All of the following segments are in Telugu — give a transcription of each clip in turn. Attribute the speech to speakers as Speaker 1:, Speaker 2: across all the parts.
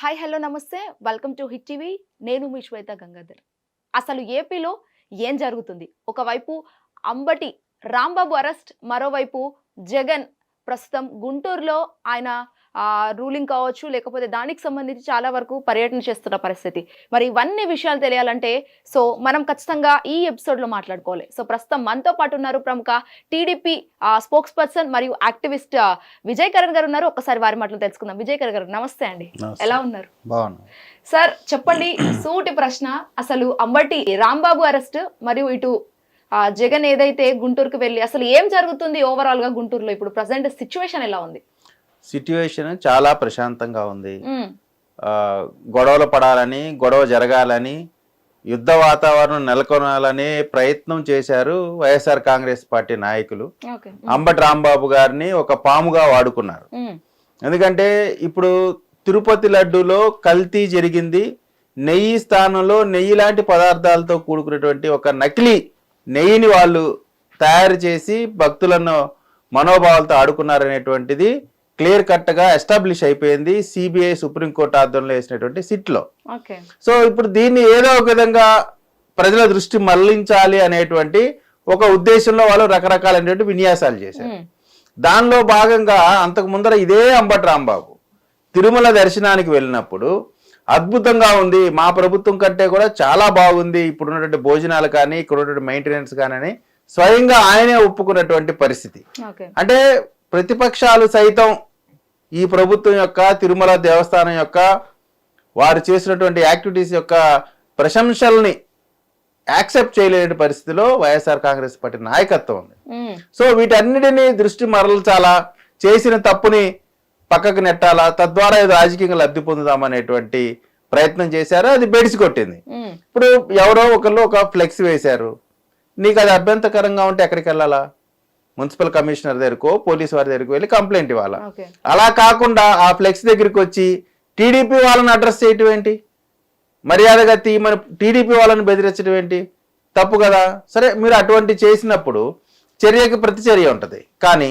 Speaker 1: హాయ్ హలో నమస్తే వెల్కమ్ టు హిట్ టీవీ. నేను మీ శ్వేత గంగాధర్. అసలు ఏపీలో ఏం జరుగుతుంది? ఒకవైపు అంబటి రాంబాబు అరెస్ట్, మరోవైపు జగన్ ప్రస్తుతం గుంటూరులో ఆయన రూలింగ్ కావచ్చు, లేకపోతే దానికి సంబంధించి చాలా వరకు పర్యటన చేస్తున్న పరిస్థితి. మరి ఇవన్నీ విషయాలు తెలియాలంటే మనం ఖచ్చితంగా ఈ ఎపిసోడ్లో మాట్లాడుకోవాలి. ప్రస్తుతం మనతో పాటు ఉన్నారు ప్రముఖ టీడీపీ స్పోక్స్ పర్సన్ మరియు యాక్టివిస్ట్ విజయ్ కరణ్ గారు ఉన్నారు. ఒక్కసారి వారి మాటలు తెలుసుకుందాం. విజయ్ కరణ్ గారు నమస్తే అండి, ఎలా ఉన్నారు? సార్ చెప్పండి, సూటి ప్రశ్న. అసలు అంబటి రాంబాబు అరెస్ట్ మరియు ఇటు జగన్ ఏదైతే గుంటూరుకు వెళ్ళి అసలు ఏం జరుగుతుంది ఓవరాల్ గా గుంటూరులో ఇప్పుడు ప్రజెంట్ సిచ్యువేషన్ ఎలా ఉంది?
Speaker 2: సిట్యుయేషన్ చాలా ప్రశాంతంగా ఉంది. గొడవలు పడాలని, గొడవ జరగాలని, యుద్ధ వాతావరణం నెలకొనాలని ప్రయత్నం చేశారు వైఎస్ఆర్ కాంగ్రెస్ పార్టీ నాయకులు. అంబటి రాంబాబు గారిని ఒక పాముగా వాడుకున్నారు. ఎందుకంటే ఇప్పుడు తిరుపతి లడ్డూలో కల్తీ జరిగింది. నెయ్యి స్థానంలో నెయ్యి లాంటి పదార్థాలతో కూడుకున్నటువంటి ఒక నకిలీ నెయ్యిని వాళ్ళు తయారు చేసి భక్తులను మనోభావాలతో ఆడుకున్నారనేటువంటిది క్లియర్ కట్గా ఎస్టాబ్లిష్ అయిపోయింది సిబిఐ సుప్రీంకోర్టు ఆధ్వర్యంలో వేసినటువంటి సిట్లో. సో ఇప్పుడు దీన్ని ఏదో ఒక విధంగా ప్రజల దృష్టి మళ్లించాలి అనేటువంటి ఒక ఉద్దేశంలో వాళ్ళు రకరకాలైనటువంటి విన్యాసాలు చేశారు. దానిలో భాగంగా అంతకు ముందర ఇదే అంబటి రాంబాబు తిరుమల దర్శనానికి వెళ్ళినప్పుడు అద్భుతంగా ఉంది, మా ప్రభుత్వం కంటే కూడా చాలా బాగుంది ఇప్పుడు ఉన్నటువంటి భోజనాలు కానీ ఇక్కడ ఉన్నటువంటి మెయింటెనెన్స్ కానీ స్వయంగా ఆయనే ఒప్పుకున్నటువంటి పరిస్థితి. అంటే ప్రతిపక్షాలు సైతం ఈ ప్రభుత్వం యొక్క తిరుమల దేవస్థానం యొక్క వారు చేసినటువంటి యాక్టివిటీస్ యొక్క ప్రశంసల్ని యాక్సెప్ట్ చేయలేని పరిస్థితిలో వైఎస్ఆర్ కాంగ్రెస్ పార్టీ నాయకత్వం ఉంది. సో వీటన్నిటిని దృష్టి మరల్చాలా, చేసిన తప్పుని పక్కకు నెట్టాలా, తద్వారా ఏదో రాజకీయంగా లబ్ధి పొందుదామనేటువంటి ప్రయత్నం చేశారు. అది బెడిసి కొట్టింది. ఇప్పుడు ఎవరో ఒకళ్ళు ఒక ఫ్లెక్స్ వేశారు, నీకు అది అభ్యంతరకరంగా ఉంటే ఎక్కడికి వెళ్ళాలా? మున్సిపల్ కమిషనర్ దగ్గరకో పోలీసు వారి దగ్గరికి వెళ్ళి కంప్లైంట్ ఇవ్వాలా. అలా కాకుండా ఆ ఫ్లెక్స్ దగ్గరికి వచ్చి టీడీపీ వాళ్ళని అడ్రస్ చేయటం ఏంటి? మర్యాదగా తీయమని టీడీపీ వాళ్ళని బెదిరించడం ఏంటి? తప్పు కదా. సరే, మీరు అటువంటి చేసినప్పుడు చర్యకి ప్రతిచర్య ఉంటుంది. కానీ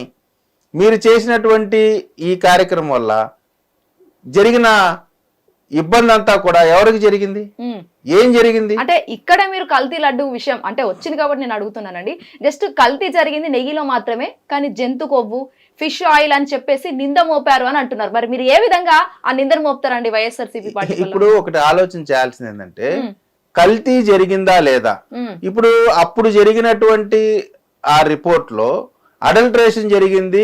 Speaker 2: మీరు చేసినటువంటి ఈ కార్యక్రమం వల్ల జరిగిన ఇబ్బంది అంతా కూడా ఎవరికి జరిగింది? ఏం జరిగింది
Speaker 1: అంటే ఇక్కడ మీరు కల్తీ లడ్డు విషయం అంటే వచ్చింది కాబట్టి నేను అడుగుతున్నానండి. జస్ట్ కల్తీ జరిగింది నెయ్యిలో మాత్రమే, కానీ జంతు కొవ్వు, ఫిష్ ఆయిల్ అని చెప్పేసి నింద మోపారు అని అంటున్నారు. మరి మీరు ఏ విధంగా ఆ నిందను మోపుతారండి వైఎస్ఆర్సీపీ పార్టీ?
Speaker 2: ఇప్పుడు ఒకటి ఆలోచన చేయాల్సింది ఏంటంటే కల్తీ జరిగిందా లేదా. ఇప్పుడు అప్పుడు జరిగినటువంటి ఆ రిపోర్ట్ లో అడల్ట్రేషన్ జరిగింది,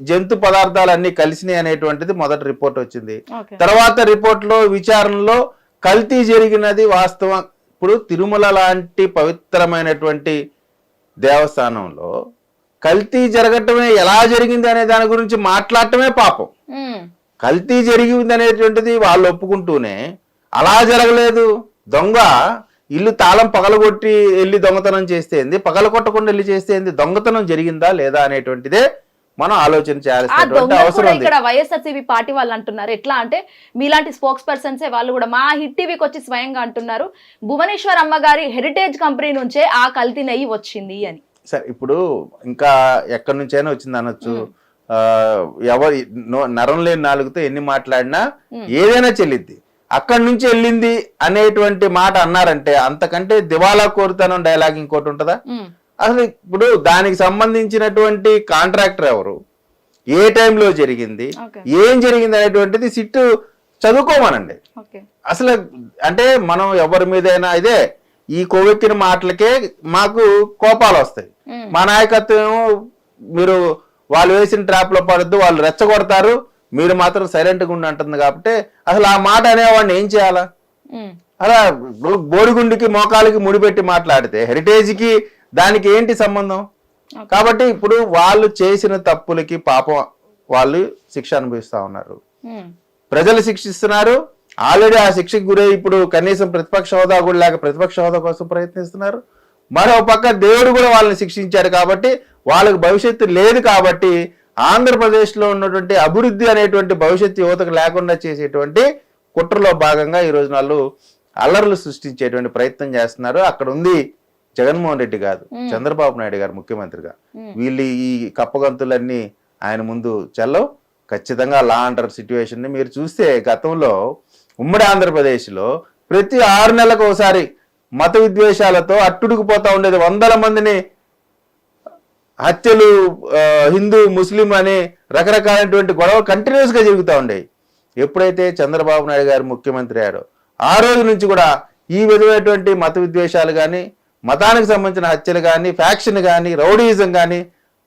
Speaker 2: జంతు పదార్థాలు అన్ని కలిసినాయి అనేటువంటిది మొదటి రిపోర్ట్ వచ్చింది. తర్వాత రిపోర్ట్ లో విచారణలో కల్తీ జరిగినది వాస్తవం. ఇప్పుడు తిరుమల లాంటి పవిత్రమైనటువంటి దేవస్థానంలో కల్తీ జరగటమే ఎలా జరిగింది అనే దాని గురించి మాట్లాడటమే పాపం. కల్తీ జరిగింది అనేటువంటిది వాళ్ళు ఒప్పుకుంటూనే అలా జరగలేదు, దొంగ ఇల్లు తాళం పగలగొట్టి వెళ్ళి దొంగతనం చేస్తే ఏంది, పగలగొట్టకుండా వెళ్ళి చేస్తే ఏంది, దొంగతనం జరిగిందా లేదా అనేటువంటిదే మనం ఆలోచన చేయాల్సినటువంటి అవసరం ఉంది.
Speaker 1: ఇక్కడ వైఎస్ఆర్సీపీ పార్టీ వాళ్ళు అంటున్నారు ఎట్లా అంటే, మీలాంటి స్పోక్స్ పర్సన్సే వాళ్ళు కూడా మా హిట్ టీవీకి వచ్చి స్వయంగా అంటున్నారు, భువనేశ్వర్ అమ్మగారి హెరిటేజ్ కంపెనీ నుంచే ఆ కల్తీ నెయ్యి వచ్చింది అని.
Speaker 2: సరే, ఇప్పుడు ఇంకా ఎక్కడి నుంచైనా వచ్చింది అనొచ్చు. ఎవరు నరం లేని నాలుగుతో ఎన్ని మాట్లాడినా ఏదైనా చెల్లిద్ది. అక్కడి నుంచి వెళ్ళింది అనేటువంటి మాట అన్నారంటే అంతకంటే దివాలా కోరుతాను డైలాగ్ ఇంకోటి ఉంటుందా? అసలు ఇప్పుడు దానికి సంబంధించినటువంటి కాంట్రాక్టర్ ఎవరు, ఏ టైంలో జరిగింది, ఏం జరిగింది అనేటువంటిది సిట్టు చదువుకోమనండి. అసలు అంటే మనం ఎవరి మీదైనా ఇదే ఈ కొవ్వెక్కిన మాటలకే మాకు కోపాలు వస్తాయి. మా నాయకత్వం మీరు వాళ్ళు వేసిన ట్రాప్ లో పడద్దు, వాళ్ళు రెచ్చగొడతారు, మీరు మాత్రం సైలెంట్గా ఉండి అంటుంది. కాబట్టి అసలు ఆ మాట అనేవాడిని ఏం చేయాలా? అలా బోడిగుండికి మోకాలకి ముడిపెట్టి మాట్లాడితే హెరిటేజ్కి దానికి ఏంటి సంబంధం? కాబట్టి ఇప్పుడు వాళ్ళు చేసిన తప్పులకి పాపం వాళ్ళు శిక్ష అనుభవిస్తా ఉన్నారు, ప్రజలు శిక్షిస్తున్నారు. ఆల్రెడీ ఆ శిక్షకు గురై ఇప్పుడు కనీసం ప్రతిపక్ష హోదా కూడా లేక ప్రతిపక్ష హోదా కోసం ప్రయత్నిస్తున్నారు. మరో పక్క దేవుడు కూడా వాళ్ళని శిక్షించారు. కాబట్టి వాళ్ళకి భవిష్యత్తు లేదు. కాబట్టి ఆంధ్రప్రదేశ్లో ఉన్నటువంటి అభివృద్ధి అనేటువంటి భవిష్యత్తు యువతకు లేకుండా చేసేటువంటి కుట్రలో భాగంగా ఈ రోజు వాళ్ళు అల్లర్లు సృష్టించేటువంటి ప్రయత్నం చేస్తున్నారు. అక్కడ ఉంది జగన్మోహన్ రెడ్డి కాదు, చంద్రబాబు నాయుడు గారు ముఖ్యమంత్రిగా. వీళ్ళు ఈ కప్పగంతులన్నీ ఆయన ముందు చెల్లవు. ఖచ్చితంగా లా అండర్ సిచ్యువేషన్ ని మీరు చూస్తే గతంలో ఉమ్మడి ఆంధ్రప్రదేశ్లో ప్రతి 6 నెలలకు ఒకసారి మత విద్వేషాలతో అట్టుడుకుపోతా ఉండేది. వందల మందిని హత్యలు, హిందూ ముస్లిం అనే రకరకాలైనటువంటి గొడవలు కంటిన్యూస్గా జరుగుతూ ఉండేవి. ఎప్పుడైతే చంద్రబాబు నాయుడు గారు ముఖ్యమంత్రి అయ్యారో ఆ రోజు నుంచి కూడా ఈ విధమైనటువంటి మత విద్వేషాలు కానీ, మతానికి సంబంధించిన హత్యలు కానీ, ఫ్యాక్షన్ కానీ, రౌడీయిజం కానీ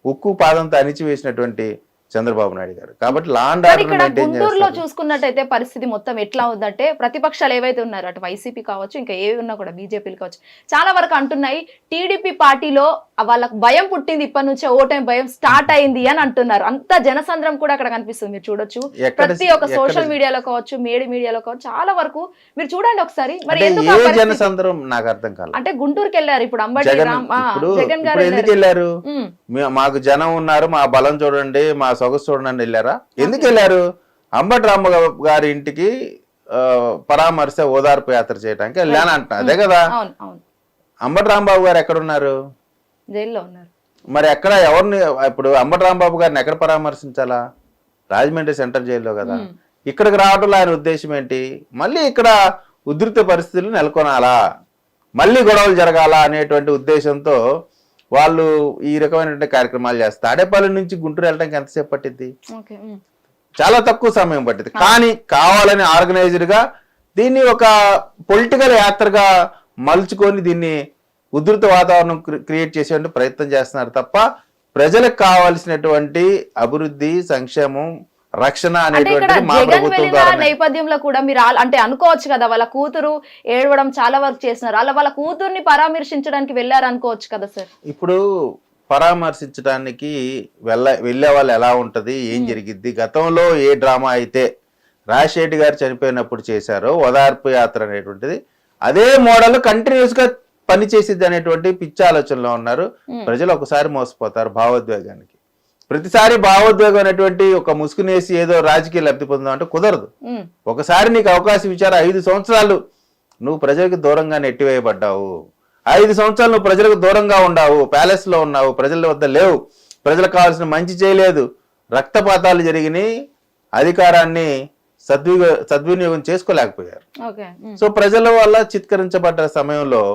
Speaker 2: ఉక్కు పాదంతో అణిచివేసినటువంటి చంద్రబాబు నాయుడు గారు. కాబట్టి లా అండ్ ఆర్డర్
Speaker 1: ఇక్కడ
Speaker 2: మెయింటైన్
Speaker 1: గుంటూరులో
Speaker 2: చేస్తారు.
Speaker 1: చూసుకున్నట్టయితే పరిస్థితి మొత్తం ఎట్లా ఉందంటే, ప్రతిపక్షాలు ఏవైతే ఉన్నారో అటు వైసీపీ కావచ్చు, ఇంకా ఏవి ఉన్నా కూడా బీజేపీలు కావచ్చు, చాలా వరకు అంటున్నాయి టీడీపీ పార్టీలో వాళ్ళకు భయం పుట్టింది, ఇప్పటి నుంచే ఓటమి భయం స్టార్ట్ అయింది అని అంటున్నారు. అంత జనసంద్రం కూడా అక్కడ కనిపిస్తుంది. మీరు చూడొచ్చు ప్రతి ఒక్క సోషల్ మీడియాలో కావచ్చు, మీడియాలో కావచ్చు, చాలా వరకు మీరు చూడండి ఒకసారి. మరి ఎందుకు ఆ పరిస్థితి?
Speaker 2: జనసంద్రం నాకు అర్థం కాదు.
Speaker 1: అంటే గుంటూరుకి వెళ్ళారు ఇప్పుడు అంబటి జగన్ గారు
Speaker 2: ఎందుకు వెళ్ళారు? మాకు జనం ఉన్నారు, మా బలం చూడండి, మా సొగసు చూడండి వెళ్ళారా? ఎందుకు వెళ్ళారు? అంబటి రాంబాబు గారి ఇంటికి పరామర్శ ఓదార్పు యాత్ర చేయడానికి వెళ్ళాను అంట. అదే కదా. అంబటి రాంబాబు గారు ఎక్కడున్నారు?
Speaker 1: జైల్లో ఉన్నారు.
Speaker 2: మరి ఎక్కడ ఎవరిని ఇప్పుడు అంబటి రాంబాబు గారిని ఎక్కడ పరామర్శించాలా? రాజమండ్రి సెంట్రల్ జైల్లో కదా. ఇక్కడికి రావడంలో ఆయన ఉద్దేశం ఏంటి? మళ్ళీ ఇక్కడ ఉధృత పరిస్థితులు నెలకొనాలా, మళ్ళీ గొడవలు జరగాల అనేటువంటి ఉద్దేశంతో వాళ్ళు ఈ రకమైనటువంటి కార్యక్రమాలు చేస్తారు. తాడేపల్లి నుంచి గుంటూరు వెళ్ళడానికి ఎంతసేపు పట్టింది? చాలా తక్కువ సమయం పట్టింది. కానీ కావాలని ఆర్గనైజ్డ్ గా దీన్ని ఒక పొలిటికల్ యాత్రగా మలుచుకొని దీన్ని ఉధృత వాతావరణం క్రియేట్ చేసే ప్రయత్నం చేస్తున్నారు తప్ప ప్రజలకు కావాల్సినటువంటి అభివృద్ధి, సంక్షేమం, రక్షణ అనేటువంటి మా ప్రభుత్వం ద్వారా
Speaker 1: నేపథ్యంలో కూడా మీరు అంటే అనుకోవచ్చు కదా, వాళ్ళ కూతురు ఏడవడం చాలా వరకు చేస్తున్నారు, వాళ్ళ కూతుర్ని పరామర్శించడానికి వెళ్ళారు అనుకోవచ్చు కదా సార్.
Speaker 2: ఇప్పుడు పరామర్శించడానికి వెళ్ళే వాళ్ళు ఎలా ఉంటది, ఏం జరిగిద్ది? గతంలో ఏ డ్రామా అయితే రాజశేఖర్ గారు చనిపోయినప్పుడు చేశారో ఓదార్పు యాత్ర అనేటువంటిది, అదే మోడల్ కంటిన్యూస్ గా పనిచేసిద్ది అనేటువంటి పిచ్చి ఆలోచనలో ఉన్నారు ప్రజలు. ఒకసారి మోసపోతారు భావోద్వేగానికి. ప్రతిసారి భావోద్వేగం అనేటువంటి ఒక ముసుగునేసి ఏదో రాజకీయ లబ్ధి పొందాం అంటే కుదరదు. ఒకసారి నీకు అవకాశం ఇచ్చారు, 5 సంవత్సరాలు నువ్వు ప్రజలకు దూరంగా నెట్టివేయబడ్డావు, 5 సంవత్సరాలు నువ్వు ప్రజలకు దూరంగా ఉన్నావు, ప్యాలెస్ లో ఉన్నావు, ప్రజల వద్ద లేవు, ప్రజలకు కావాల్సిన మంచి చేయలేదు, రక్తపాతాలు జరిగినాయి, అధికారాన్ని సద్వినియోగం చేసుకోలేకపోయారు. సో ప్రజల వల్ల చిత్కరించబడ్డ సమయంలో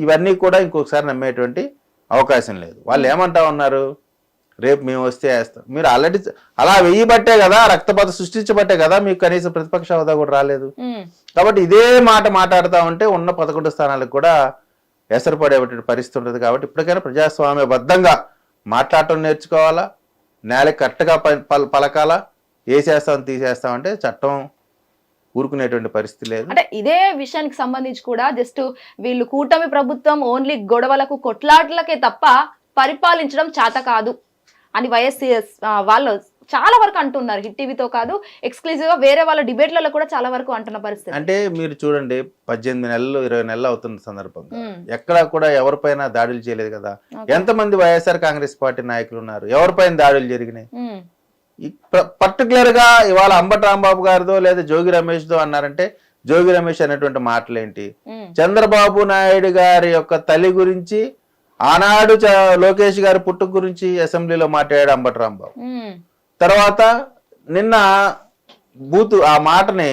Speaker 2: ఇవన్నీ కూడా ఇంకొకసారి నమ్మేటువంటి అవకాశం లేదు. వాళ్ళు ఏమంటా ఉన్నారు? రేపు మేము వస్తే వేస్తాం. మీరు ఆల్రెడీ అలా వెయ్యబట్టే కదా, రక్తపాతం సృష్టించబట్టే కదా మీకు కనీసం ప్రతిపక్ష హోదా కూడా రాలేదు. కాబట్టి ఇదే మాట మాట్లాడుతూ ఉంటే ఉన్న 11 స్థానాలకు కూడా ఎసరుపడేటువంటి పరిస్థితి ఉంటుంది. కాబట్టి ఇప్పటికైనా ప్రజాస్వామ్యబద్ధంగా మాట్లాడటం నేర్చుకోవాలా, నేలకి కరెక్ట్గా పలకాలా. వేసేస్తాం తీసేస్తామంటే చట్టం ఊరుకునేటువంటి పరిస్థితి లేదు.
Speaker 1: అంటే ఇదే విషయానికి సంబంధించి కూడా జస్ట్ వీళ్ళు కూటమి ప్రభుత్వం ఓన్లీ గొడవలకు కొట్లాటలకే తప్ప పరిపాలించడం చేత కాదు అని వైఎస్ఆర్ వాళ్ళు చాలా వరకు అంటున్నారు. హిట్ టీవీతో కాదు, ఎక్స్క్లూజివ్ గా వేరే వాళ్ళ డిబేట్లలో కూడా చాలా వరకు అంటున్న పరిస్థితి.
Speaker 2: అంటే మీరు చూడండి, 18 నెలలు 20 నెలలు అవుతున్న సందర్భంగా ఎక్కడా కూడా ఎవరిపైన దాడులు చేయలేదు కదా. ఎంతమంది వైఎస్ఆర్ కాంగ్రెస్ పార్టీ నాయకులు ఉన్నారు, ఎవరిపైన దాడులు జరిగినాయి? పర్టికులర్ గా ఇవాళ అంబటి రాంబాబు గారిదో లేదా జోగి రమేష్ దో అన్నారంటే, జోగి రమేష్ అనేటువంటి మాటలేంటి? చంద్రబాబు నాయుడు గారి యొక్క తల్లి గురించి ఆనాడు లోకేష్ గారి పుట్టుక గురించి అసెంబ్లీలో మాట్లాడాడు అంబటి రాంబాబు. తర్వాత నిన్న బూతు ఆ మాటని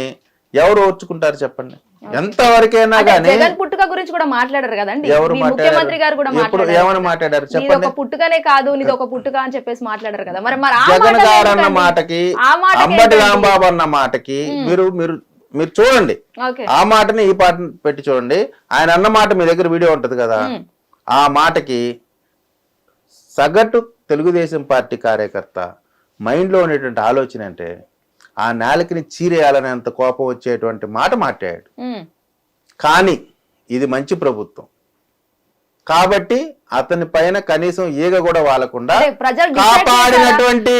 Speaker 2: ఎవరు ఓర్చుకుంటారు చెప్పండి? ఎంతవరకైనా కానీ
Speaker 1: పుట్టుక గురించి కూడా మాట్లాడారు కదండి,
Speaker 2: ఎవరు
Speaker 1: ముఖ్యమంత్రి గారు కూడా
Speaker 2: ఏమని మాట్లాడారు చెప్పండి?
Speaker 1: పుట్టుకనే కాదు నీది ఒక పుట్టుక అని చెప్పేసి మాట్లాడారు కదా. మరి
Speaker 2: జగన్ గారు అన్న మాటకి, అంబటి రాంబాబు అన్న మాటకి మీరు చూడండి, ఆ మాటని ఈ పాటని పెట్టి చూడండి. ఆయన అన్న మాట మీ దగ్గర వీడియో ఉంటది కదా, ఆ మాటకి సగటు తెలుగుదేశం పార్టీ కార్యకర్త మైండ్లో ఉండేటువంటి ఆలోచన అంటే ఆ నేలకిని చీరేయాలనేంత కోపం వచ్చేటువంటి మాట మాట్లాడాడు. కానీ ఇది మంచి ప్రభుత్వం కాబట్టి అతని పైన కనీసం ఈగ కూడా వాలకుండా కాపాడినటువంటి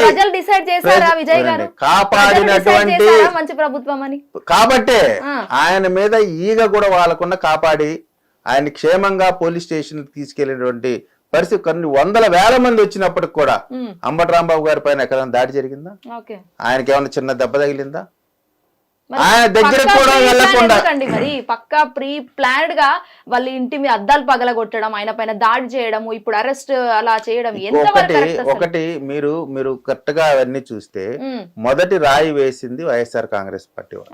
Speaker 1: మంచి ప్రభుత్వం అని
Speaker 2: కాబట్టే ఆయన మీద ఈగ కూడా వాలకుండా కాపాడి ఆయన క్షేమంగా పోలీస్ స్టేషన్ తీసుకెళ్లినటువంటి పరిస్థితి. కొన్ని 100,000 మంది వచ్చినప్పటికి కూడా అంబటి రాంబాబు గారి పైన ఎక్కడైనా దాడి జరిగిందా? ఆయనకి ఏమైనా చిన్న దెబ్బ తగిలిందా? ఆయన దగ్గర కూడా వెళ్ళకుండా
Speaker 1: మరి పక్కా ప్రీ ప్లాన్డ్ గా వాళ్ళ ఇంటి మీద అద్దాలు పగలగొట్టడం, ఆయన పైన దాడి చేయడం, ఇప్పుడు అరెస్ట్ అలా చేయడం
Speaker 2: ఒకటి మీరు కరెక్ట్ గా అవన్నీ చూస్తే మొదటి రాయి వేసింది వైఎస్ఆర్ కాంగ్రెస్ పార్టీ వాళ్ళు.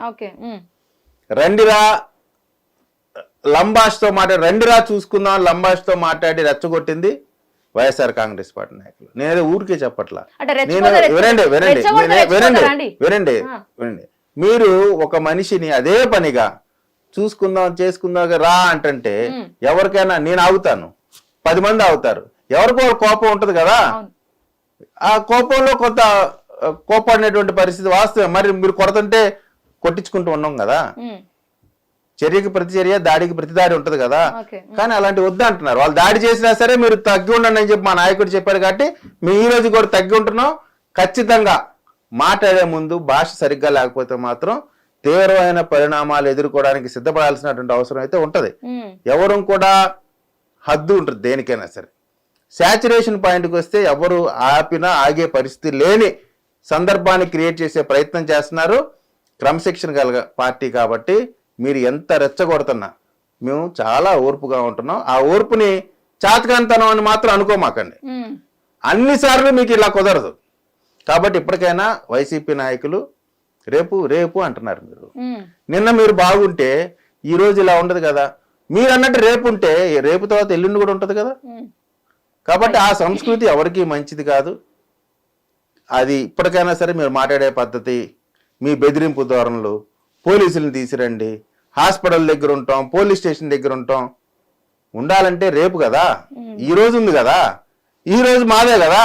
Speaker 2: రండిరా లంబాష్తో మాట్లాడి రండిరా చూసుకుందాం లంబాష్తో మాట్లాడి రెచ్చగొట్టింది వైఎస్ఆర్ కాంగ్రెస్ పార్టీ నాయకులు. నేనేదో ఊరికే చెప్పట్లా. వినండి. మీరు ఒక మనిషిని అదే పనిగా చూసుకుందాం చేసుకుందాం రా అంటే ఎవరికైనా నేను ఆగుతాను, 10 మంది ఆగుతారు. ఎవరికో కోపం ఉంటది కదా, ఆ కోపంలో కొంత కోపడినటువంటి పరిస్థితి వాస్తవం. మరి మీరు కొడుతుంటే కొట్టించుకుంటూ ఉన్నాం కదా, చర్యకి ప్రతి చర్య, దాడికి ప్రతి దాడి ఉంటది కదా. కానీ అలాంటి వద్దు అంటున్నారు. వాళ్ళు దాడి చేసినా సరే మీరు తగ్గి ఉండండి అని చెప్పి మా నాయకుడు చెప్పారు. కాబట్టి మేము ఈ రోజు కూడా తగ్గి ఉంటున్నాం. ఖచ్చితంగా మాట్లాడే ముందు భాష సరిగ్గా లేకపోతే మాత్రం తీవ్రమైన పరిణామాలు ఎదుర్కోవడానికి సిద్ధపడాల్సినటువంటి అవసరం అయితే ఉంటది. ఎవరు కూడా హద్దు ఉంటుంది దేనికైనా సరే. శాచురేషన్ పాయింట్కి వస్తే ఎవరు ఆపినా ఆగే పరిస్థితి లేని సందర్భాన్ని క్రియేట్ చేసే ప్రయత్నం చేస్తున్నారు. క్రమశిక్షణ గల పార్టీ కాబట్టి మీరు ఎంత రెచ్చగొడుతున్నా మేము చాలా ఓర్పుగా ఉంటున్నాం. ఆ ఓర్పుని చాతకాంతనం అని మాత్రం అనుకోమాకండి. అన్నిసార్లు మీకు ఇలా కుదరదు. కాబట్టి ఇప్పటికైనా వైసీపీ నాయకులు రేపు రేపు అంటున్నారు. మీరు నిన్న మీరు బాగుంటే ఈ రోజు ఇలా ఉండదు కదా. మీరు అన్నట్టు రేపు ఉంటే రేపు తర్వాత ఎల్లుండి కూడా ఉంటది కదా. కాబట్టి ఆ సంస్కృతి ఎవరికి మంచిది కాదు. అది ఇప్పటికైనా సరే మీరు మాట్లాడే పద్ధతి, మీ బెదిరింపు ధోరణులు, పోలీసులను తీసిరండి, హాస్పిటల్ దగ్గర ఉంటాం, పోలీస్ స్టేషన్ దగ్గర ఉంటాం, ఉండాలంటే రేపు కదా. ఈ రోజు ఉంది కదా, ఈ రోజు మాదే కదా,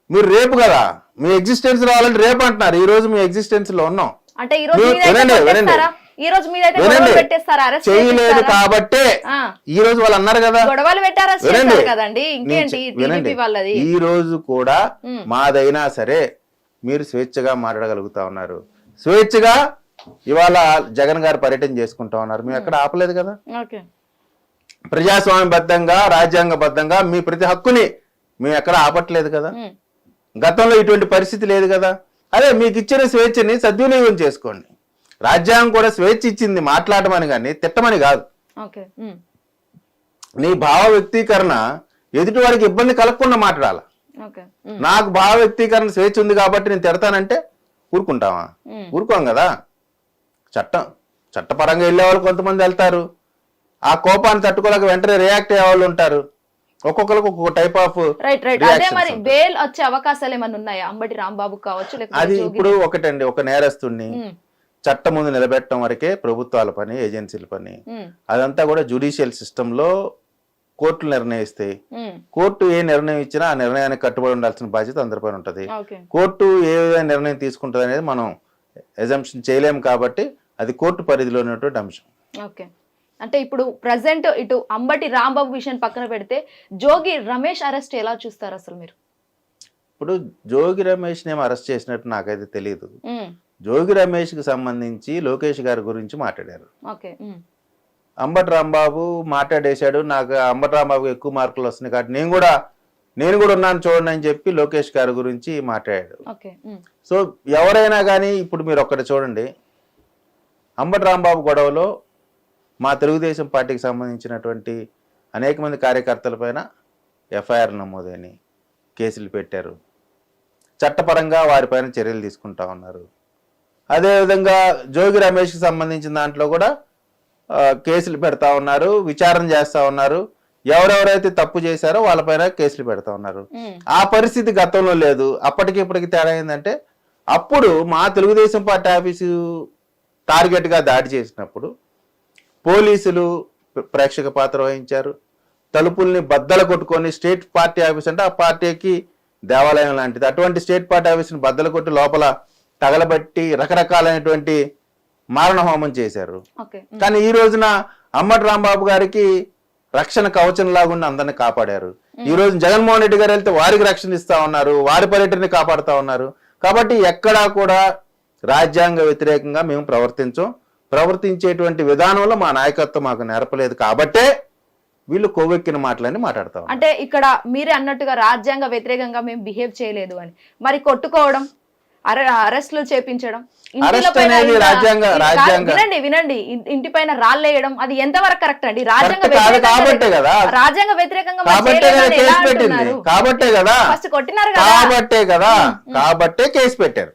Speaker 2: మీరు రేపు కదా. మీ ఎగ్జిస్టెన్స్ రావాలంటే రేపు అంటున్నారు. ఈ రోజు మీ ఎగ్జిస్టెన్స్ లో ఉన్నాం. చేయలేదు కాబట్టే ఈ రోజు వాళ్ళు అన్నారు కదా. ఈ రోజు కూడా మాదైనా సరే మీరు స్వేచ్ఛగా మాట్లాడగలుగుతా ఉన్నారు. స్వేచ్ఛగా ఇవాళ జగన్ గారు పర్యటన చేసుకుంటా ఉన్నారు. మేము ఎక్కడ ఆపలేదు కదా. ప్రజాస్వామ్యబద్ధంగా రాజ్యాంగబద్ధంగా మీ ప్రతి హక్కుని మేము ఎక్కడ ఆపట్లేదు కదా. గతంలో ఇటువంటి పరిస్థితి లేదు కదా. అదే మీకు ఇచ్చిన స్వేచ్ఛని సద్వినియోగం చేసుకోండి. రాజ్యాంగం కూడా స్వేచ్ఛ ఇచ్చింది మాట్లాడమని కానీ తిట్టమని కాదు. నీ భావ వ్యక్తీకరణ ఎదుటి వారికి ఇబ్బంది కలగకుండా మాట్లాడాల. నాకు భావ వ్యక్తీకరణ స్వేచ్ఛ ఉంది కాబట్టి నేను తిడతానంటే ఊరుకుంటావా? ఊరుకోం కదా. చట్టపరంగా వెళ్ళే వాళ్ళు కొంతమంది వెళ్తారు. ఆ కోపాన్ని తట్టుకోలేక వెంటనే రియాక్ట్ అయ్యే వాళ్ళు ఉంటారు. ఒక్కొక్కరికి ఒక్కొక్క టైప్ ఆఫ్
Speaker 1: బెయిల్ వచ్చే అవకాశాలు ఏమైనా ఉన్నాయా? అంబటి రాంబాబు కావచ్చు.
Speaker 2: అది ఇప్పుడు ఒకటండి, ఒక నేరస్తుడిని చట్టం ముందు నిలబెట్టడం వరకే ప్రభుత్వాల పని, ఏజెన్సీల పని. అదంతా కూడా జ్యుడిషియల్ సిస్టమ్ లో కోర్టులు నిర్ణయిస్తాయి. కోర్టు ఏ నిర్ణయం ఇచ్చినా ఆ నిర్ణయానికి కట్టుబడి ఉండాల్సిన బాధ్యత అందరిపైన ఉంటది. కోర్టు ఏ విధంగా నిర్ణయం తీసుకుంటది అనేది మనం ఎజంప్షన్ చేయలేము. కాబట్టి అది కోర్టు పరిధిలో ఉన్నటువంటి అంశం.
Speaker 1: అంటే ఇప్పుడు ప్రజెంట్ ఇటు అంబటి రాంబాబు విషయం పక్కన పెడితే జోగి రమేష్ అరెస్ట్ ఎలా చూస్తారు అసలు మీరు?
Speaker 2: ఇప్పుడు జోగి రమేష్ ని అరెస్ట్ చేసినట్టు నాకైతే తెలియదు. జోగి రమేష్ కి సంబంధించి లోకేష్ గారి గురించి మాట్లాడారు. అంబటి రాంబాబు మాట్లాడేశాడు. నాకు అంబటి రాంబాబు ఎక్కువ మార్కులు వస్తున్నాయి కాబట్టి నేను కూడా ఉన్నాను చూడండి అని చెప్పి లోకేష్ గారి గురించి మాట్లాడాడు. సో ఎవరైనా కానీ ఇప్పుడు మీరు ఒక్కటి చూడండి, అంబటి రాంబాబు గొడవలో మా తెలుగుదేశం పార్టీకి సంబంధించినటువంటి అనేక మంది కార్యకర్తల పైన ఎఫ్ఐఆర్ నమోదని కేసులు పెట్టారు. చట్టపరంగా వారిపైన చర్యలు తీసుకుంటా ఉన్నారు. అదేవిధంగా జోగి రమేష్కి సంబంధించిన దాంట్లో కూడా కేసులు పెడతా ఉన్నారు, విచారణ చేస్తా ఉన్నారు. ఎవరెవరైతే తప్పు చేశారో వాళ్ళపైన కేసులు పెడతా ఉన్నారు. ఆ పరిస్థితి గతంలో లేదు. అప్పటికి ఇప్పటికి తేడా ఏంటంటే, అప్పుడు మా తెలుగుదేశం పార్టీ ఆఫీసు టార్గెట్ గా దాడి చేసినప్పుడు పోలీసులు ప్రేక్షక పాత్ర వహించారు. తలుపుల్ని బద్దలు కొట్టుకొని స్టేట్ పార్టీ ఆఫీస్ అంటే ఆ పార్టీకి దేవాలయం లాంటిది, అటువంటి స్టేట్ పార్టీ ఆఫీస్ని బద్దలు కొట్టి లోపల తగలబట్టి రకరకాలైనటువంటి మారణ హోమం చేశారు. కానీ ఈ రోజున అంబటి రాంబాబు గారికి రక్షణ కవచం లాగుండి అందరిని కాపాడారు. ఈ రోజు జగన్మోహన్ రెడ్డి గారు వెళ్తే వారికి రక్షణ ఇస్తా ఉన్నారు, వారి పర్యటనని కాపాడుతా ఉన్నారు. కాబట్టి ఎక్కడా కూడా రాజ్యాంగ వ్యతిరేకంగా మేము ప్రవర్తించేటువంటి విధానంలో మా నాయకత్వం మాకు నేర్పలేదు. కాబట్టే వీళ్ళు కోవెక్కిన మాటలని మాట్లాడతాం.
Speaker 1: అంటే ఇక్కడ మీరే అన్నట్టుగా రాజ్యాంగ వ్యతిరేకంగా మేము బిహేవ్ చేయలేదు అని, మరి కొట్టుకోవడం, అరెస్టులు చేపించడం, వినండి ఇంటి పైన రాళ్ళేయడం, అది ఎంతవరకు కరెక్ట్ అండి? రాజ్యాంగ వ్యతిరేకంగా
Speaker 2: కాబట్టే కేసు పెట్టారు.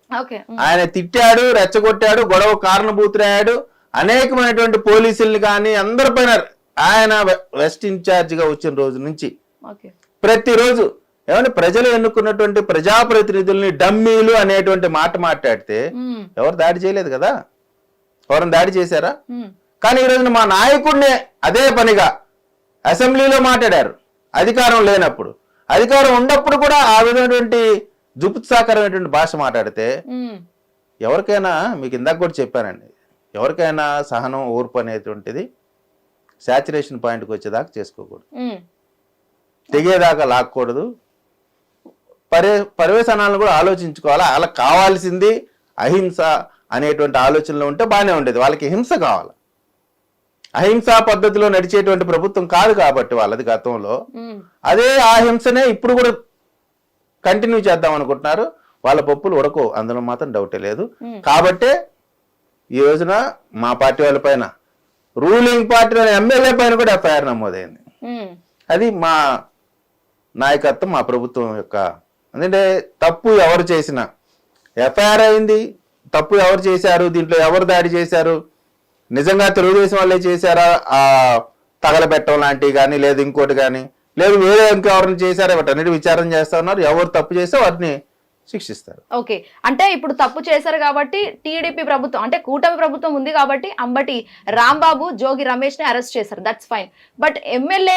Speaker 2: ఆయన తిట్టాడు, రెచ్చగొట్టాడు, గొడవ కారణభూతులయ్యాడు. అనేకమైనటువంటి పోలీసుల్ని కానీ అందరిపైన ఆయన వెస్ట్ ఇన్ఛార్జిగా వచ్చిన రోజు నుంచి
Speaker 1: ఓకే
Speaker 2: ప్రతిరోజు ఏమంటే ప్రజలు ఎన్నుకున్నటువంటి ప్రజాప్రతినిధుల్ని డమ్మీలు అనేటువంటి మాట మాట్లాడితే ఎవరు దాడి చేయలేదు కదా, ఎవరైనా దాడి చేశారా? కానీ ఈ రోజున మా నాయకుడినే అదే పనిగా అసెంబ్లీలో మాట్లాడారు అధికారం లేనప్పుడు. అధికారం ఉన్నప్పుడు కూడా ఆ విధమైనటువంటి జుపుత్సాకరమైనటువంటి భాష మాట్లాడితే ఎవరికైనా, మీకు ఇందాక కూడా చెప్పానండి, ఎవరికైనా సహనం ఓర్పు అనేటువంటిది శాచురేషన్ పాయింట్కి వచ్చేదాకా చేసుకోకూడదు, తెగేదాకా లాక్కూడదు. పర్యవసానాలను కూడా ఆలోచించుకోవాలి. వాళ్ళకి కావాల్సింది అహింస అనేటువంటి ఆలోచనలో ఉంటే బాగానే ఉండేది. వాళ్ళకి హింస కావాలి. అహింసా పద్ధతిలో నడిచేటువంటి ప్రభుత్వం కాదు కాబట్టి వాళ్ళది గతంలో. అదే ఆ హింసనే ఇప్పుడు కూడా కంటిన్యూ చేద్దాం అనుకుంటున్నారు. వాళ్ళ పప్పులు ఉడకో, అందులో మాత్రం డౌటే లేదు. కాబట్టే ఈ రోజున మా పార్టీ వాళ్ళ పైన, రూలింగ్ పార్టీ ఎమ్మెల్యే పైన కూడా ఎఫ్ఐఆర్ నమోదైంది. అది మా నాయకత్వం, మా ప్రభుత్వం యొక్క, ఎందుకంటే తప్పు ఎవరు చేసినా ఎఫ్ఐఆర్ అయింది. తప్పు ఎవరు చేశారు, దీంట్లో ఎవరు దాడి చేశారు, నిజంగా తెలుగుదేశం వాళ్ళే చేశారా ఆ తగలబెట్టడం లాంటివి కానీ, లేదు ఇంకోటి కానీ, లేదు వేరే ఇంకెవరిని చేశారా, వాటన్నిటి విచారణ చేస్తా ఉన్నారు. ఎవరు తప్పు చేస్తే వాటిని శిక్షిస్తారు.
Speaker 1: ఓకే, అంటే ఇప్పుడు తప్పు చేశారు కాబట్టి టీడీపీ ప్రభుత్వం, అంటే కూటమి ప్రభుత్వం ఉంది కాబట్టి అంబటి రాంబాబు, జోగి రమేష్ ని అరెస్ట్ చేశారు, that's fine. But MLA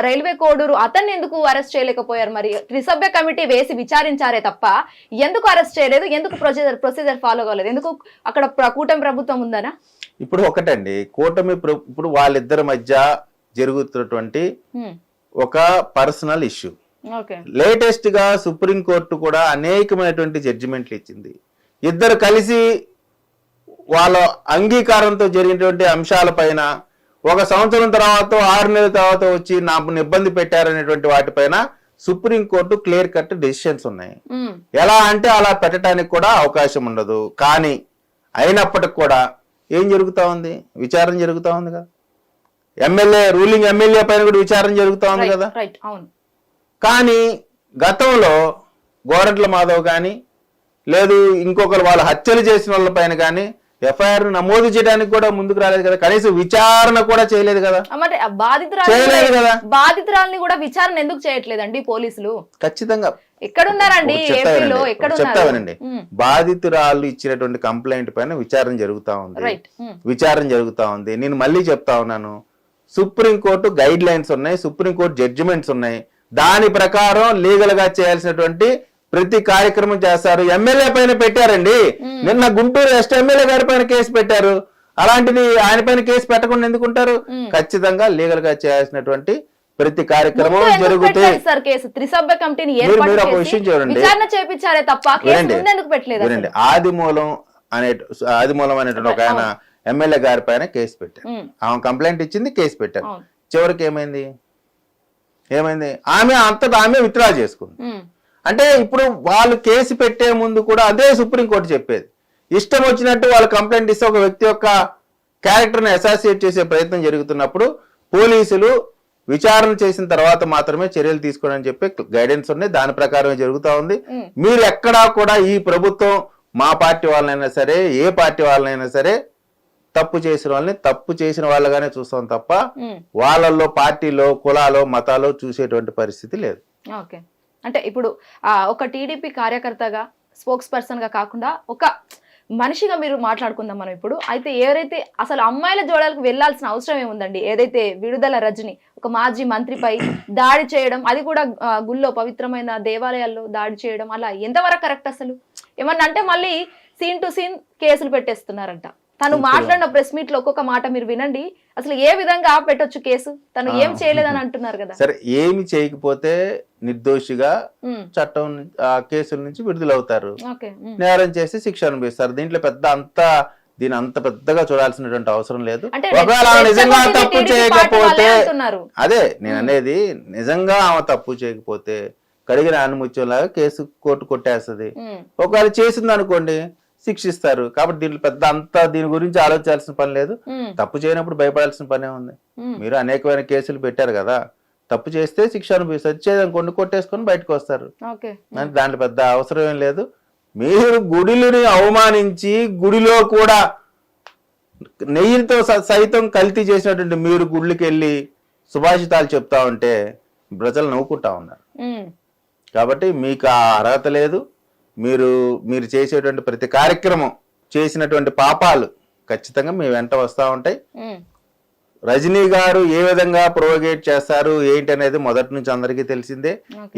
Speaker 1: railway Koduru అతన్ని ఎందుకు అరెస్ట్ చేయలేకపోయారు? మరి త్రిసభ్య కమిటీ వేసి విచారించారే తప్ప ఎందుకు అరెస్ట్ చేయలేదు? ఎందుకు ప్రొసీజర్ ఫాలో కాలేదు? ఎందుకు అక్కడ కూటమి ప్రభుత్వం ఉందనా?
Speaker 2: ఇప్పుడు ఒకటండి, కూటమి ఇప్పుడు వాళ్ళిద్దరి మధ్య జరుగుతున్నటువంటి ఒక పర్సనల్ ఇష్యూ. లేటెస్ట్ గా సుప్రీంకోర్టు కూడా అనేకమైనటువంటి జడ్జిమెంట్లు ఇచ్చింది. ఇద్దరు కలిసి వాళ్ళ అంగీకారంతో జరిగినటువంటి అంశాలపైన, ఒక సంవత్సరం తర్వాత 6 నెలల తర్వాత వచ్చి నాకు ఇబ్బంది పెట్టారనేటువంటి వాటిపైన సుప్రీంకోర్టు క్లియర్ కట్ డెసిషన్స్ ఉన్నాయి. ఎలా అంటే అలా పెట్టడానికి కూడా అవకాశం ఉండదు. కానీ అయినప్పటికి కూడా ఏం జరుగుతా ఉంది? విచారణ జరుగుతా ఉంది కదా. రూలింగ్ ఎమ్మెల్యే పైన కూడా విచారణ జరుగుతా ఉంది కదా. కానీ గతంలో గోరంట్ల మాధవ్ కానీ, లేదు ఇంకొకరు వాళ్ళ హత్యలు చేసిన వాళ్ళ పైన కానీ ఎఫ్ఐఆర్ నమోదు చేయడానికి కూడా ముందుకు రాలేదు కదా. కనీసం విచారణ కూడా చేయలేదు కదా. చేయలేదు కదా.
Speaker 1: బాధితురాలని కూడా విచారణ ఎందుకు చేయట్లేదండి పోలీసులు?
Speaker 2: ఖచ్చితంగా
Speaker 1: ఎక్కడున్నారండి?
Speaker 2: చెప్తామనండి. బాధితురాలు ఇచ్చినటువంటి కంప్లైంట్ పైన విచారణ జరుగుతా ఉంది. నేను మళ్ళీ చెప్తా ఉన్నాను, సుప్రీంకోర్టు గైడ్ లైన్స్ ఉన్నాయి, సుప్రీంకోర్టు జడ్జిమెంట్స్ ఉన్నాయి. దాని ప్రకారం లీగల్ గా చేయాల్సినటువంటి ప్రతి కార్యక్రమం చేస్తారు. ఎమ్మెల్యే పైన పెట్టారండి, నిన్న గుంటూరు వెస్ట్ ఎమ్మెల్యే గారి పైన కేసు పెట్టారు. అలాంటిది ఆయన పైన కేసు పెట్టకుండా ఎందుకుంటారు? ఖచ్చితంగా లీగల్ గా చేయాల్సినటువంటి ప్రతి కార్యక్రమం జరుగుతాయి.
Speaker 1: మీరు ఒక విషయం చూడండి,
Speaker 2: ఆదిమూలం అనేటువంటి ఒక ఆయన ఎమ్మెల్యే గారి పైన కేసు పెట్టారు. ఆమె కంప్లైంట్ ఇచ్చింది, కేసు పెట్టారు. చివరికి ఏమైంది? ఆమె విత్డ్రా చేసుకుంది. అంటే ఇప్పుడు వాళ్ళు కేసు పెట్టే ముందు కూడా అదే సుప్రీంకోర్టు చెప్పేది, ఇష్టం వచ్చినట్టు వాళ్ళు కంప్లైంట్ ఇస్తే ఒక వ్యక్తి యొక్క క్యారెక్టర్ని అసోసియేట్ చేసే ప్రయత్నం జరుగుతున్నప్పుడు పోలీసులు విచారణ చేసిన తర్వాత మాత్రమే చర్యలు తీసుకోవడం చెప్పి గైడెన్స్ ఉన్నాయి. దాని ప్రకారమే జరుగుతూ ఉంది. మీరు ఎక్కడా కూడా ఈ ప్రభుత్వం మా పార్టీ వాళ్ళనైనా సరే, ఏ పార్టీ వాళ్ళనైనా సరే, తప్పు చేసిన వాళ్ళని తప్పు చేసిన వాళ్ళగానే చూస్తాం తప్ప వాళ్ళల్లో పార్టీలో, కులాలో, మతాలో చూసేటువంటి పరిస్థితి లేదు.
Speaker 1: ఓకే, అంటే ఇప్పుడు ఒక టీడీపీ కార్యకర్తగా, స్పోక్స్ పర్సన్ గా కాకుండా ఒక మనిషిగా మీరు మాట్లాడుకుందాం మనం ఇప్పుడు. అయితే ఎవరైతే అసలు అమ్మాయిల జోడలకు వెళ్లాల్సిన అవసరం ఏముందండి? ఏదైతే విడుదల రజని ఒక మాజీ మంత్రిపై దాడి చేయడం, అది కూడా గుళ్ళో పవిత్రమైన దేవాలయాల్లో దాడి చేయడం, అలా ఎంతవరకు కరెక్ట్? అసలు ఏమన్నా అంటే మళ్ళీ సీన్ టు సీన్ కేసులు పెట్టేస్తున్నారంట. తను మాట్లాడిన ప్రెస్ మీట్ లో ఒక్కొక్క మాట మీరు వినండి. అసలు ఏ విధంగా పెట్టొచ్చు కేసు? తను ఏం చేయలేదని అంటున్నారు కదా.
Speaker 2: సరే, ఏమి చేయకపోతే నిర్దోషిగా చట్టం కేసుల నుంచి విడుదలవుతారు. నేరం చేసి శిక్ష అనుభవిస్తారు. దీంట్లో దీని అంత పెద్దగా చూడాల్సినటువంటి అవసరం లేదు. ఒకవేళ నిజంగా తప్పు చేయకపోతే, అదే నేను అనేది, నిజంగా ఆమె తప్పు చేయకపోతే కడిగిన ఆనుముత్యంలాగా కేసు కోర్టు కొట్టేస్తుంది. ఒకవేళ చేసింది అనుకోండి, శిక్షిస్తారు. కాబట్టి దీంట్లో దీని గురించి ఆలోచించాల్సిన పని లేదు. తప్పు చేయనప్పుడు భయపడాల్సిన పనే ఉంది. మీరు అనేకమైన కేసులు పెట్టారు కదా, తప్పు చేస్తే శిక్ష అనుభవిస్తారు. వచ్చేదనుకోండి, కొట్టేసుకొని బయటకు వస్తారు. దాంట్లో పెద్ద అవసరం ఏం లేదు. మీరు గుడిని అవమానించి గుడిలో కూడా నెయ్యితో సైతం కల్తీ చేసినటువంటి మీరు గుళ్ళకి వెళ్ళి సుభాషితాలు చెప్తా ఉంటే ప్రజలు నవ్వుకుంటా ఉన్నారు. కాబట్టి మీకు ఆ అర్హత లేదు. మీరు చేసేటువంటి ప్రతి కార్యక్రమం, చేసినటువంటి పాపాలు ఖచ్చితంగా మీ వెంట వస్తూ ఉంటాయి. రజనీ గారు ఏ విధంగా ప్రోగేట్ చేస్తారు ఏంటి అనేది మొదటి నుంచి అందరికీ తెలిసిందే.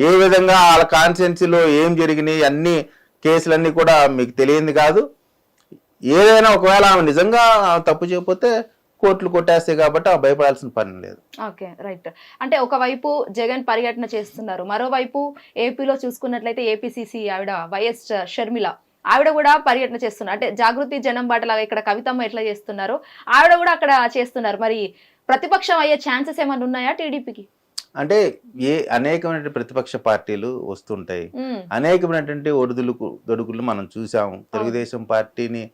Speaker 2: ఏ విధంగా వాళ్ళ కాన్స్టిట్యున్సీలో ఏం జరిగినాయి అన్ని కేసులన్నీ కూడా మీకు తెలియంది కాదు. ఏదైనా ఒకవేళ ఆమె నిజంగా తప్పు చేయకపోతే కోర్టులు కొట్టేస్తాయి కాబట్టి ఆ భయపడాల్సిన పని లేదు.
Speaker 1: Okay, right. అంటే ఒకవైపు జగన్ పర్యటన చేస్తున్నారు, మరోవైపు ఏపీలో చూసుకున్నట్లయితే ఏపీసీసీ ఆవిడ వైఎస్ షర్మిల ఆవిడ కూడా పర్యటన చేస్తున్నారు. అంటే జాగృతి జనం బాటలాగా ఇక్కడ కవితమ్మ ఎట్లా చేస్తున్నారు, ఆవిడ కూడా అక్కడ చేస్తున్నారు. మరి ప్రతిపక్షం అయ్యే ఛాన్సెస్ ఏమైనా ఉన్నాయా టీడీపీకి?
Speaker 2: అంటే అనేకమైనటువంటి ప్రతిపక్ష పార్టీలు వస్తుంటాయి, అనేకమైనటువంటి ఒడుదుడుకులు మనం చూసాము. తెలుగుదేశం పార్టీని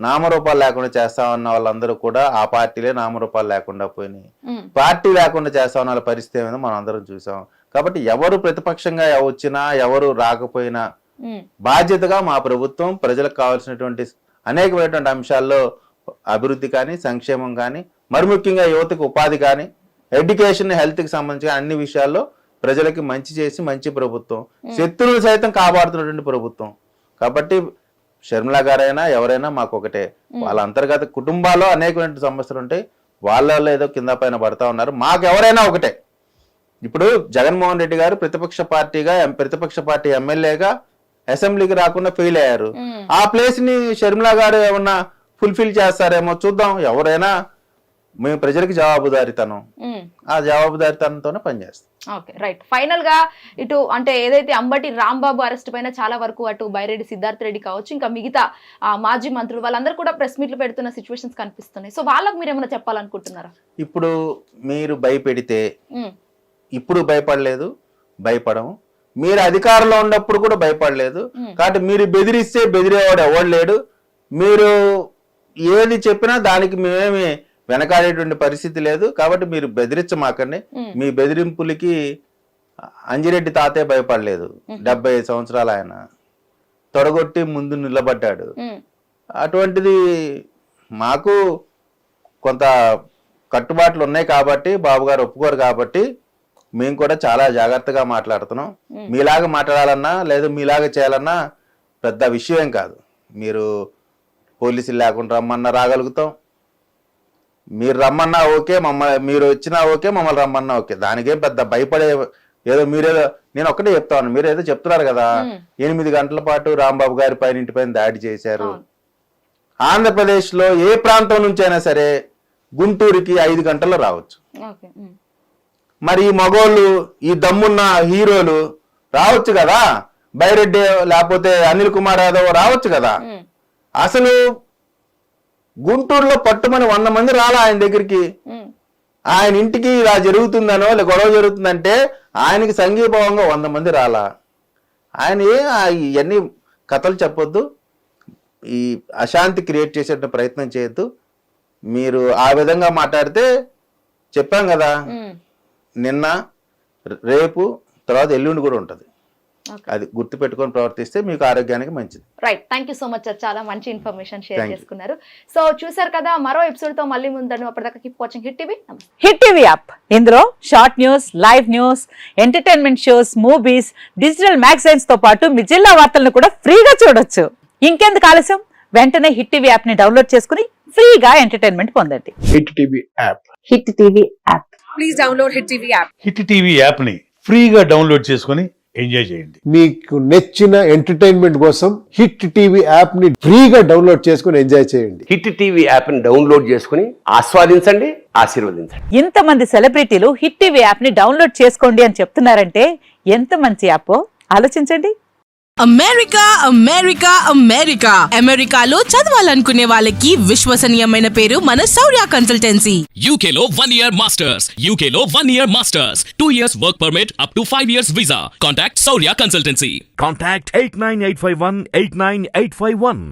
Speaker 2: నామరూపాలు లేకుండా చేస్తామన్న వాళ్ళందరూ కూడా ఆ పార్టీలే నామరూపాలు లేకుండా పోయినాయి. పార్టీ లేకుండా చేస్తామన్న వాళ్ళ పరిస్థితి ఏమైనా మనం అందరం చూసాం. కాబట్టి ఎవరు ప్రతిపక్షంగా వచ్చినా ఎవరు రాకపోయినా బాధ్యతగా మా ప్రభుత్వం ప్రజలకు కావాల్సినటువంటి అనేకమైనటువంటి అంశాల్లో అభివృద్ధి కానీ, సంక్షేమం కానీ, మరి ముఖ్యంగా యువతకు ఉపాధి కానీ, ఎడ్యుకేషన్, హెల్త్కి సంబంధించిన అన్ని విషయాల్లో ప్రజలకి మంచి చేసి మంచి ప్రభుత్వం, శత్రువులు సైతం కాపాడుతున్నటువంటి ప్రభుత్వం. కాబట్టి షర్మిల గారైనా ఎవరైనా మాకు ఒకటే. వాళ్ళ అంతర్గత కుటుంబాల్లో అనేకమైన సమస్యలు ఉంటాయి, వాళ్ళలో ఏదో కింద పైన పడతా ఉన్నారు. మాకు ఎవరైనా ఒకటే. ఇప్పుడు జగన్మోహన్ రెడ్డి గారు ప్రతిపక్ష పార్టీ ఎమ్మెల్యేగా అసెంబ్లీకి రాకుండా ఫెయిల్ అయ్యారు. ఆ ప్లేస్ ని షర్మిల గారు ఏమన్నా ఫుల్ఫిల్ చేస్తారేమో చూద్దాం. ఎవరైనా మేము ప్రజలకి జవాబుదారీతనం, ఆ జవాబుదారీతనంతోనే పనిచేస్తాం.
Speaker 1: Okay, right. ఫైనల్ గా ఇటు అంటే ఏదైతే అంబటి రాంబాబు అరెస్ట్ పైన చాలా వరకు అటు బైరెడ్డి సిద్ధార్థ రెడ్డి కావచ్చు, ఇంకా మిగతా మాజీ మంత్రులు వాళ్ళందరూ కూడా ప్రెస్ మీట్లు పెడుతున్న సిచ్యువేషన్స్ కనిపిస్తున్నాయి. సో వాళ్ళకు మీరు ఏమైనా చెప్పాలనుకుంటున్నారా? ఇప్పుడు
Speaker 2: మీరు భయపెడితే ఇప్పుడు భయపడలేదు, భయపడము. మీరు అధికారంలో ఉన్నప్పుడు కూడా భయపడలేదు. కాబట్టి మీరు బెదిరిస్తే బెదిరేవాడు ఎవడు లేడు. మీరు ఏది చెప్పినా దానికి మేమేమి వెనకాడేటువంటి పరిస్థితి లేదు. కాబట్టి మీరు బెదిరించమాకండి. మీ బెదిరింపులకి అంజిరెడ్డి తాతే భయపడలేదు. 75 సంవత్సరాలు ఆయన తొడగొట్టి ముందు నిలబడ్డాడు. అటువంటిది మాకు కొంత కట్టుబాట్లు ఉన్నాయి కాబట్టి, బాబు గారు ఒప్పుకోరు కాబట్టి మేము కూడా చాలా జాగ్రత్తగా మాట్లాడుతున్నాం. మీలాగా మాట్లాడాలన్నా లేదా మీలాగా చేయాలన్నా పెద్ద విషయం కాదు. మీరు పోలీసులు లేకుండా రమ్మన్నా రాగలుగుతాం, మీరు రమ్మన్నా ఓకే, మీరు వచ్చినా ఓకే, మమ్మల్ని రమ్మన్నా ఓకే. దానికేం పెద్ద భయపడే మీరేదో నేను ఒక్కటే చెప్తాను. మీరు ఏదో చెప్తున్నారు కదా, 8 గంటల పాటు రాంబాబు గారి పైన ఇంటి పైన దాడి చేశారు. ఆంధ్రప్రదేశ్ లో ఏ ప్రాంతం నుంచి అయినా సరే గుంటూరుకి 5 గంటల్లో రావచ్చు. మరి ఈ మగోళ్ళు, ఈ దమ్మున్న హీరోలు రావచ్చు కదా, బైరెడ్డి లేకపోతే అనిల్ కుమార్ యాదవ్ రావచ్చు కదా. అసలు గుంటూరులో పట్టుమని 100 మంది రాలా ఆయన దగ్గరికి. ఆయన ఇంటికి ఇలా జరుగుతుందనో లేదా గొడవ జరుగుతుందంటే ఆయనకి సంఘీభావంగా 100 మంది రాలా. ఆయన ఇవన్నీ కథలు చెప్పొద్దు, ఈ అశాంతి క్రియేట్ చేసే ప్రయత్నం చేయొద్దు. మీరు ఆ విధంగా మాట్లాడితే చెప్పాం కదా, నిన్న రేపు తర్వాత ఎల్లుండి కూడా ఉంటుంది. అది గుర్తు పెట్టుకొని ప్రవర్తిస్తే మీకు ఆరోగ్యానికి మంచిది.
Speaker 1: Right, thank you so much sir, చాలా మంచి ఇన్ఫర్మేషన్ షేర్ చేసుకున్నారు. సో చూసారు కదా, మరో ఎపిసోడ్ తో మళ్ళీ ముందు. అప్పటిదాకా keep watching hit TV.
Speaker 3: Hit TV app, ఇందులో short news, live news, entertainment shows, movies, digital magazines తో పాటు మీ జిల్లా వార్తలను కూడా ఫ్రీగా చూడొచ్చు. ఇంకెందుకు ఆలస్యం, వెంటనే హిట్ టీవీ యాప్ ని డౌన్లోడ్ చేసుకుని ఫ్రీగా ఎంటర్టైన్మెంట్ పొందండి.
Speaker 4: Hit TV app,
Speaker 3: hit TV app,
Speaker 5: please download hit TV app.
Speaker 6: Hit TV app ని ఫ్రీగా డౌన్లోడ్ చేసుకుని ఎంజాయ్ చేయండి.
Speaker 4: మీకు నచ్చిన ఎంటర్టైన్మెంట్ కోసం హిట్ టీవీ యాప్ ని ఫ్రీగా డౌన్లోడ్ చేసుకుని ఎంజాయ్ చేయండి.
Speaker 7: హిట్ టీవీ యాప్ ని డౌన్లోడ్ చేసుకుని ఆస్వాదించండి, ఆశీర్వదించండి.
Speaker 3: ఇంతమంది సెలబ్రిటీలు హిట్ టీవీ యాప్ ని డౌన్లోడ్ చేసుకోండి అని చెప్తున్నారంటే ఎంత మంచి యాప్ ఆలోచించండి.
Speaker 5: అమెరికా అమెరికా అమెరికా అమెరికాలో చదవాలనుకునే వాళ్ళకి విశ్వసనీయమైన పేరు మన శౌర్య కన్సల్టెన్సీ.
Speaker 8: UK లో 1 year masters, UK లో 1 year masters, 2 years work permit up to 5 years visa. Contact Saurya Consultancy.
Speaker 9: Contact 89851 89851.